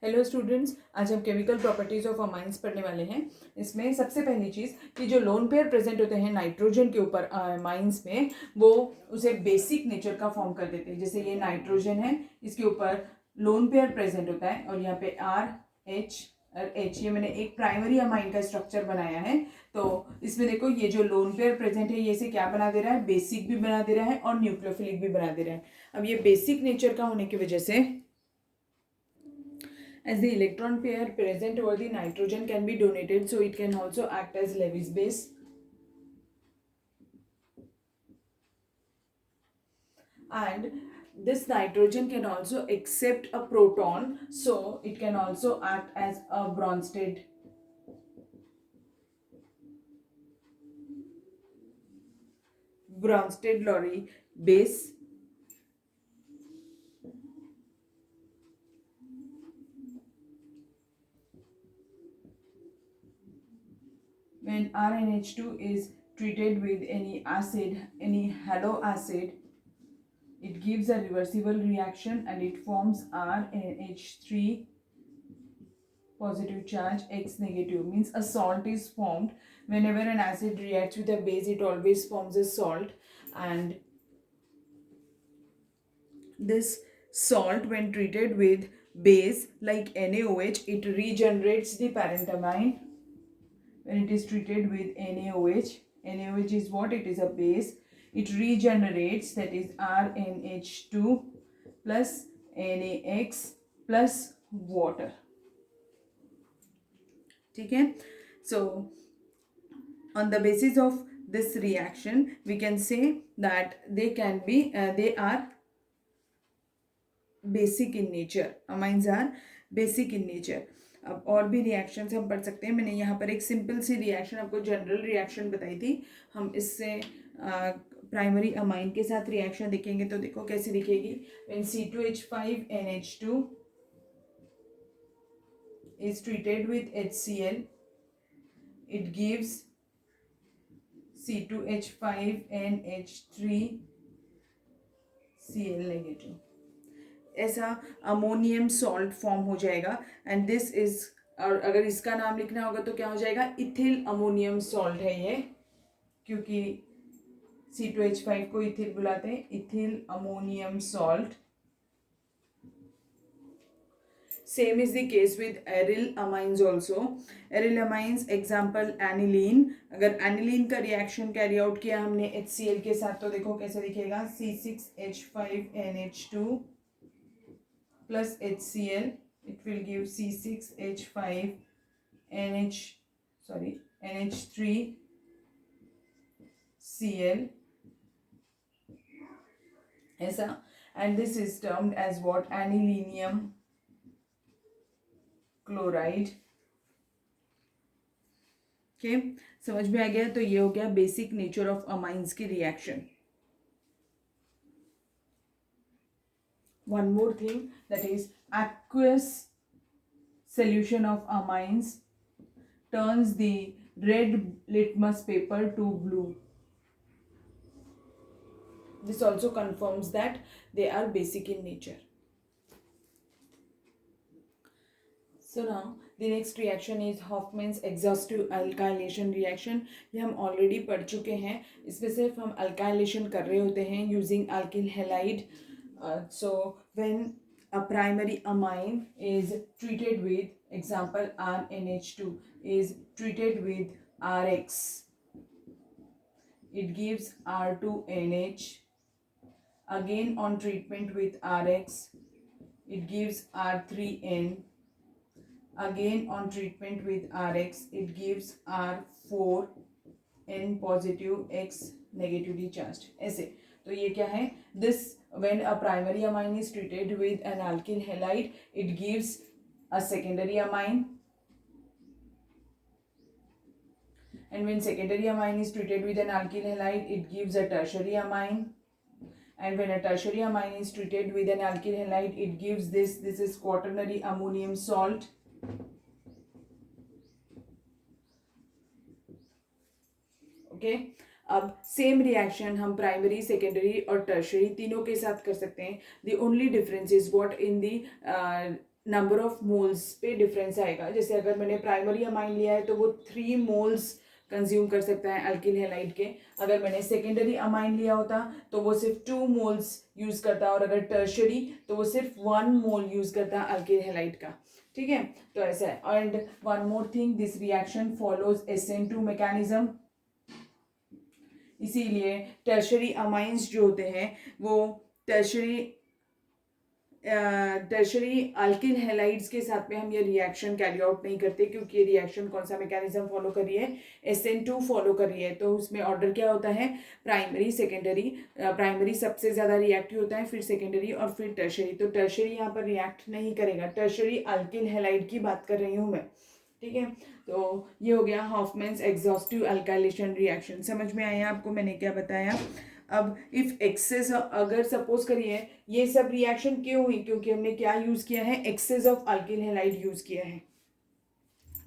Hello students, आज हम chemical properties of amines पढ़ने वाले हैं। इसमें सबसे पहली चीज़ कि जो लोन पेयर प्रेजेंट होते हैं नाइट्रोजन के ऊपर अमाइंस में, वो उसे बेसिक नेचर का फॉर्म कर देते हैं। जैसे ये नाइट्रोजन है, इसके ऊपर लोन पेयर प्रेजेंट होता है और यहाँ पे आर एच और एच, ये मैंने एक प्राइमरी अमाइन का स्ट्रक्चर बनाया है। तो इसमें देखो, ये जो लोन पेयर प्रेजेंट है ये इसे क्या बना दे रहा है, बेसिक भी बना दे रहा है और न्यूक्लियोफिलिक भी बना दे रहा है। अब ये बेसिक नेचर का होने की वजह से, as the electron pair present over the nitrogen can be donated, so it can also act as Levy's base. And this nitrogen can also accept a proton, so it can also act as a Bronsted-Lowry base. When RNH2 is treated with any acid, any halo acid, it gives a reversible reaction and it forms RNH3 positive charge, X negative. Means a salt is formed. Whenever an acid reacts with a base, it always forms a salt, and this salt, when treated with base like NaOH, it regenerates the parentamine. When it is treated with NaOH, NaOH is what? It is a base. It regenerates, that is RNH2 plus NaX plus water. ठीक है. So on the basis of this reaction we can say that they are basic in nature. amines are basic in nature. अब और भी reactions हम पढ़ सकते हैं. मैंने यहाँ पर एक सिंपल सी रिएक्शन, आपको जनरल रिएक्शन बताई थी. हम इससे प्राइमरी अमाइन के साथ रिएक्शन देखेंगे तो देखो कैसी दिखेगी. When C2H5NH2 is treated with HCl, it gives C2H5NH3Cl negative. ऐसा अमोनियम सॉल्ट फॉर्म हो जाएगा. एंड दिस इज, और अगर इसका नाम लिखना होगा तो क्या हो जाएगा, इथिल अमोनियम सॉल्ट है ये, क्योंकि C2H5 को इथिल बुलाते हैं, ethyl ammonium salt. Same is the case with aryl amines also. Aryl amines example aniline. अगर aniline का रिएक्शन कैरी आउट किया हमने HCl के साथ तो देखो कैसे दिखेगा. C6H5NH2 plus HCl, it will give NH3Cl ऐसा. and this is termed as what, anilinium chloride. Okay, समझ में आ गया. तो ये हो गया बेसिक नेचर ऑफ अमाइंस की reaction. One more thing, that is aqueous solution of amines turns the red litmus paper to blue. This also confirms that they are basic in nature. So now the next reaction is Hofmann's exhaustive alkylation reaction. ये हम already पढ़ चुके हैं. इसमें सिर्फ हम alkylation कर रहे होते हैं using alkyl halide. So when a primary amine is treated with, example RNH2 is treated with RX, it gives R2NH. Again on treatment with RX, it gives R3N. Again on treatment with RX, it gives R4N positive, X negatively charged. ऐसे. तो ये क्या है, this when a primary amine is treated with an alkyl halide, it gives a secondary amine, and when secondary amine is treated with an alkyl halide, it gives a tertiary amine, and when a tertiary amine is treated with an alkyl halide, it gives this is quaternary ammonium salt. Okay. अब same reaction हम primary, secondary और tertiary तीनों के साथ कर सकते हैं. The only difference is what, in the number of moles पे डिफरेंस आएगा। जैसे अगर मैंने प्राइमरी अमाइन लिया है तो वो 3 मोल्स कंज्यूम कर सकता है अल्किल हैलाइड के। अगर मैंने सेकेंडरी अमाइन लिया होता तो वो सिर्फ 2 मोल्स यूज़ करता, और अगर टर्शरी तो वो सिर्फ 1 मोल यूज़ करता अल्किल हैलाइड का। ठीक है, तो ऐसा है। And one more thing, this reaction follows SN2 mechanism. इसीलिए टर्शरी अमाइंस जो होते हैं वो टर्शरी अल्किल हैलाइड्स के साथ में हम ये रिएक्शन कैरी आउट नहीं करते, क्योंकि ये रिएक्शन कौन सा मैकेनिज्म फॉलो कर रही है, SN2 फॉलो कर रही है। तो उसमें ऑर्डर क्या होता है, प्राइमरी सेकेंडरी। प्राइमरी सबसे ज़्यादा रिएक्टिव होता है, फिर सेकेंडरी और फिर टर्शरी। तो टर्शरी यहाँ पर रिएक्ट नहीं करेगा, टर्शरी अल्किल हैलाइड की बात कर रही हूँ मैं। ठीक है, तो ये हो गया हॉफमैन्स एग्जॉस्टिव अल्काइलेशन रिएक्शन। समझ में आया आपको मैंने क्या बताया। अब इफ एक्सेस, अगर सपोज करिए ये सब रिएक्शन क्यों हुई, क्योंकि हमने क्या यूज किया है, excess of alkyl halide use किया है,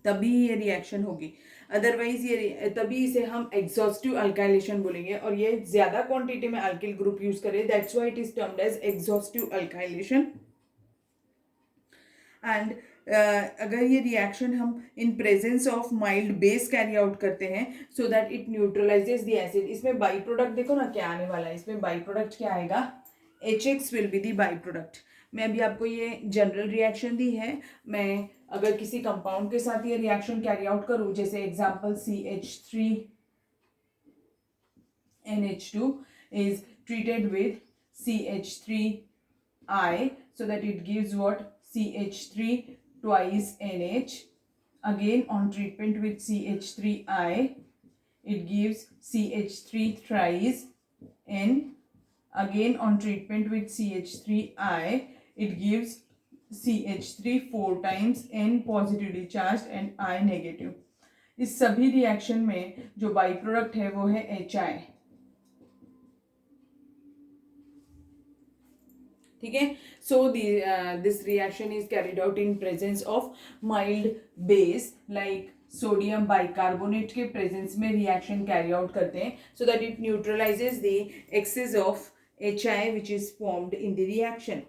तभी ये रिएक्शन होगी। अदरवाइज ये तभी इसे हम एग्जॉस्टिव अल्काइलेशन बोलेंगे, और ये ज्यादा क्वांटिटी में अल्किल ग्रुप यूज करे, that's why it is termed as exhaustive alkylation. And अगर ये रिएक्शन हम in presence of mild base carry out करते हैं so that it neutralizes the acid. इसमें बाई प्रोडक्ट देखो ना क्या आने वाला है, इसमें बाई प्रोडक्ट क्या आएगा, HX will be the by product. मैं अभी आपको ये जनरल रिएक्शन दी है, मैं अगर किसी कंपाउंड के साथ ये रिएक्शन कैरी आउट करूँ, जैसे example CH3NH2 is treated with CH3I so that it gives what, CH3 twice NH. Again on treatment with CH3I it gives CH3 thrice N. Again on treatment with CH3I it gives CH3 4 times N positively charged and I negative. इस सभी reaction में जो by product है वो है HI। ठीक है, so this reaction is carried out in presence of mild base like sodium bicarbonate के प्रेजेंस में रिएक्शन कैरी आउट करते हैं, so that it neutralizes the excess of HI which is formed in the reaction.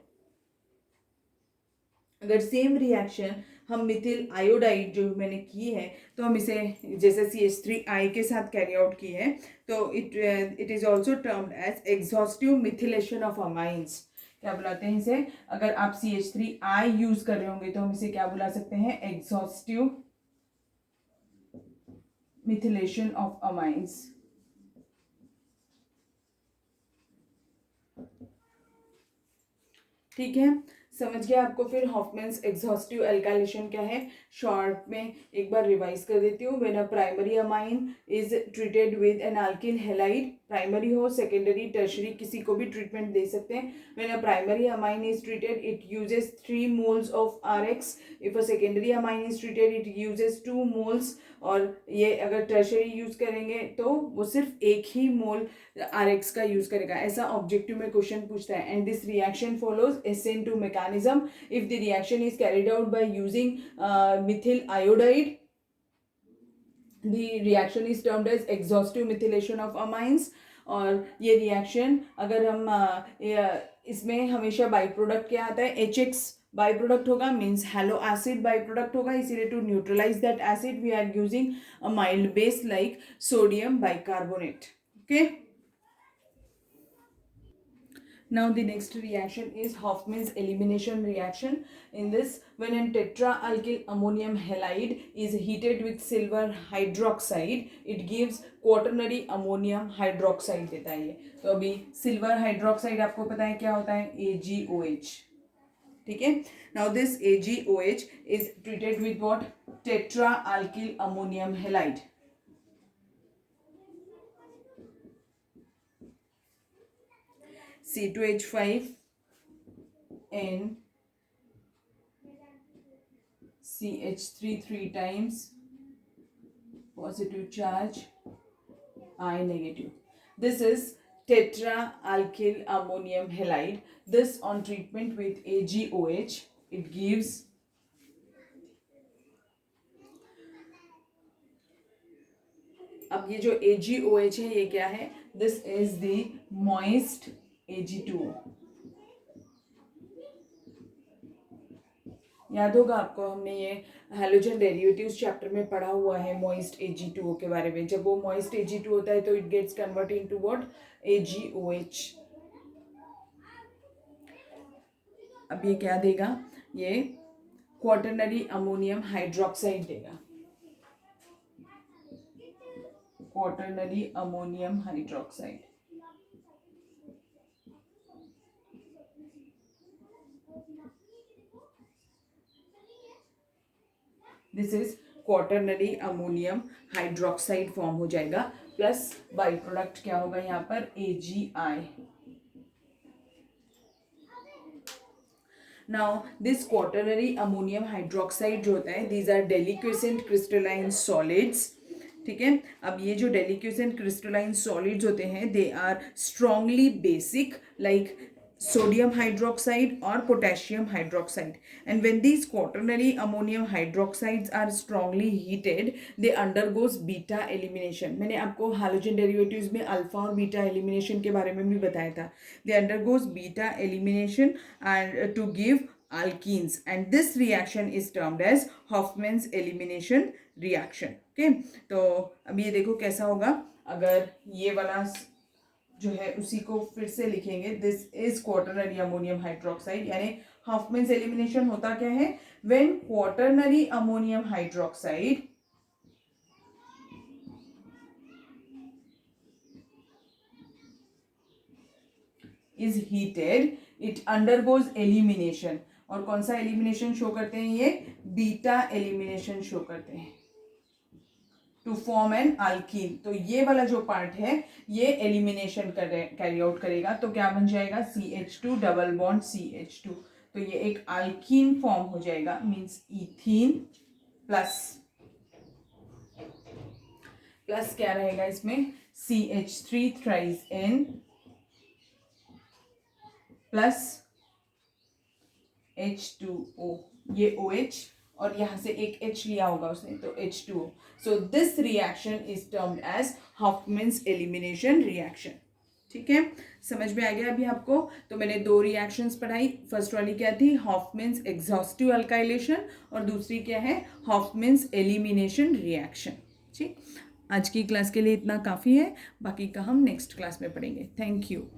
अगर same reaction हम methyl iodide जो मैंने की है, तो हम इसे जैसे CH3I के साथ कैरी आउट की है, तो it is also termed as exhaustive methylation of amines. क्या बुलाते हैं इसे, अगर आप CH3I यूज कर रहे होंगे तो हम इसे क्या बुला सकते हैं, एग्जॉस्टिव मिथिलेशन ऑफ अमाइंस। ठीक है, समझ गया आपको। फिर हॉफमैन्स एग्जॉस्टिव अल्काइलेशन क्या है, शॉर्ट में एक बार रिवाइज कर देती हूँ। When a primary amine is treated with an alkyl halide, primary हो सेकेंडरी टर्शरी किसी को भी ट्रीटमेंट दे सकते हैं। When a primary amine is treated it uses 3 moles of RX। If a secondary amine is treated it uses 2 moles, और ये अगर टर्शरी यूज करेंगे तो वो सिर्फ 1 ही मोल RX का यूज करेगा। ऐसा ऑब्जेक्टिव में क्वेश्चन पूछता है। And this reaction follows SN2 mechanism. If the reaction is carried out by using Mithil iodide, the reaction is termed as exhaustive methylation of amines। और ये रिएक्शन अगर हम इसमें हमेशा बाई प्रोडक्ट क्या आता है, HX बाई प्रोडक्ट होगा, means halo acid by product होगा। इसीलिए to neutralize that acid we are using a mild base like sodium bicarbonate. Okay, now the next reaction is Hofmann's elimination reaction. In this, when a tetra-alkyl ammonium halide is heated with silver hydroxide, it gives quaternary ammonium hydroxide देता है ये। तो अभी silver hydroxide आपको पता है क्या होता है, AgOH। ठीक है, now this AgOH is treated with what, tetra-alkyl ammonium halide। C2H5 N CH3 3 times positive charge, I negative. This is tetra-alkyl ammonium halide. This on treatment with AgOH it gives अब ये जो AgOH है ये क्या है, this is the moist Ag2O। याद होगा आपको, हमने ये हैलोजन डेरिवेटिव्स चैप्टर में पढ़ा हुआ है मॉइस्ट Ag2O के बारे में। जब वो मॉइस्ट Ag2 होता है तो it gets convert into what, AgOH। अब ये क्या देगा, ये क्वाटरनरी अमोनियम हाइड्रोक्साइड देगा, quaternary ammonium hydroxide. This is quaternary ammonium hydroxide form हो जाएगा, प्लस बाई प्रोडक्ट क्या होगा यहाँ पर, AgI। Now this quaternary ammonium hydroxide जो होता है, these are deliquescent crystalline solids, ठीक है। अब ये जो डेलिक्वेसेंट क्रिस्टलाइन सॉलिड्स होते हैं, they are strongly basic like sodium hydroxide or potassium hydroxide, and when these quaternary ammonium hydroxides are strongly heated, they undergoes beta elimination। मैंने आपको halogen derivatives में अल्फा और बीटा एलिमिनेशन के बारे में भी बताया था। they undergoes beta elimination and to give alkenes, and this reaction is termed as Hofmann's elimination reaction। okay, तो अब ये देखो कैसा होगा, अगर ये वाला जो है उसी को फिर से लिखेंगे, this is quaternary ammonium hydroxide, यानी हॉफमैन्स एलिमिनेशन होता क्या है, when quaternary ammonium hydroxide is heated, it undergoes elimination. और कौन सा एलिमिनेशन शो करते हैं ये, बीटा एलिमिनेशन शो करते हैं, टू फॉर्म एन अल्कीन। तो ये वाला जो पार्ट है ये एलिमिनेशन कैरी आउट करेगा, तो क्या बन जाएगा, CH2 डबल बॉन्ड CH2, तो ये एक अल्कीन फॉर्म हो जाएगा, मीन्स इथीन प्लस क्या रहेगा इसमें, CH3 thrice N plus H2O, ये OH और यहाँ से एक H लिया होगा उसने, तो H2O। So this reaction is termed as Hofmann's elimination reaction. ठीक है, समझ में आ गया अभी आपको। तो मैंने दो रिएक्शंस पढ़ाई, फर्स्ट वाली क्या थी, हॉफमैन्स एग्जॉस्टिव अल्काइलेशन, और दूसरी क्या है, हॉफमैन्स एलिमिनेशन रिएक्शन। ठीक, आज की क्लास के लिए इतना काफ़ी है, बाकी का हम नेक्स्ट क्लास में पढ़ेंगे। Thank you.